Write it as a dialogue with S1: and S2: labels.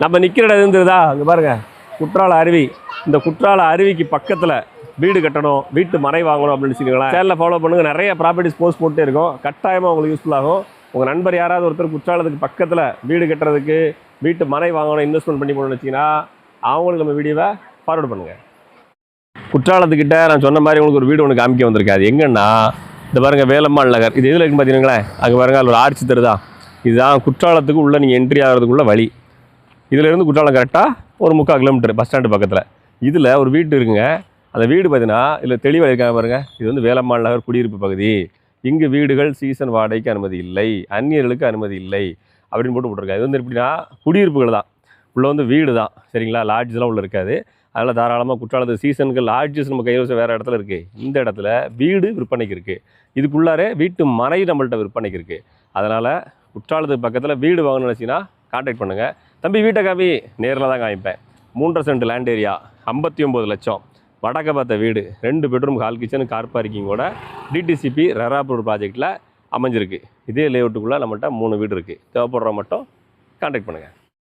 S1: நம்ம நிற்கிற இடம் இருந்ததா அங்கே பாருங்கள், குற்றால அருவி. இந்த குற்றால அருவிக்கு பக்கத்தில் வீடு கட்டணும், வீட்டு மனை வாங்கணும் அப்படின்னு வச்சுக்கோங்களேன், சேனலில் ஃபாலோ பண்ணுங்கள். நிறைய ப்ராப்பர்ட்டிஸ் போஸ்ட் போட்டே இருக்கும், கட்டாயமாக உங்களுக்கு யூஸ்ஃபுல்லாகும். உங்கள் நண்பர் யாராவது ஒருத்தர் குற்றாலத்துக்கு பக்கத்தில் வீடு கட்டுறதுக்கு, வீட்டு மனை வாங்கணும், இன்வெஸ்ட்மெண்ட் பண்ணி போகணும்னு வச்சிங்கன்னா அவங்களுக்கு நம்ம வீடியோவை ஃபார்வர்ட் பண்ணுங்கள். குற்றாலத்துக்கிட்ட நான் சொன்ன மாதிரி உங்களுக்கு ஒரு வீடு ஒன்று காமிக்க வந்திருக்காது. எங்கன்னா இந்த பாருங்கள், வேலம்மாள் நகர். இது எதில் இருக்குன்னு பார்த்தீங்களேன், அங்கே பாருங்கள், அதில் ஒரு ஆர்ச்சி தருதா. இதுதான் குற்றாலத்துக்கு உள்ளே நீங்கள் என்ட்ரி ஆகிறதுக்குள்ள வழி. இதிலேருந்து குற்றாலம் கரெக்டாக ஒரு 3/4 கிலோமீட்டர் பஸ் ஸ்டாண்டு பக்கத்தில். இதில் ஒரு வீடு இருக்குங்க. அந்த வீடு பார்த்தீங்கன்னா இதில் தெளிவாக இருக்காங்க பாருங்கள். இது வந்து வேலம்மாள் நகர் குடியிருப்பு பகுதி. இங்கு வீடுகள் சீசன் வாடகைக்கு அனுமதி இல்லை, அந்நியர்களுக்கு அனுமதி இல்லை அப்படின்னு போட்டிருக்காங்க. இது வந்து எப்படின்னா குடியிருப்புகள் தான், உள்ளே வந்து வீடு தான், சரிங்களா? லாட்ஜெலாம் உள்ளே இருக்காது. அதனால் தாராளமாக குற்றாலத்து சீசனுக்கு லாட்ஜஸ் நம்ம கைவசம் வேறு இடத்துல இருக்குது. இந்த இடத்துல வீடு விற்பனைக்கு இருக்குது. இதுக்குள்ளாரே வீட்டு மனை நம்மள்கிட்ட விற்பனைக்கு இருக்குது. அதனால் குற்றாலத்துக்கு பக்கத்தில் வீடு வாங்கணும்னு நினச்சிங்கன்னா கான்டாக்ட் பண்ணுங்கள். தம்பி வீட்டை காமி, நேரில் தான் காமிப்பேன். 3.5 சென்ட் லேண்ட் ஏரியா, 59 லட்சம், வடக்க பார்த்த வீடு, 2 பெட்ரூம், ஹால் கிச்சனு, கார் பார்க்கிங்கோட டிடிசிபி ரெராப்பூர் ப்ராஜெக்டில் அமைஞ்சிருக்கு. இதே லேஅவுட்டுக்குள்ளே நம்மள்கிட்ட 3 வீடு இருக்குது. தேவைப்படுற மட்டும் கான்டாக்ட் பண்ணுங்கள்.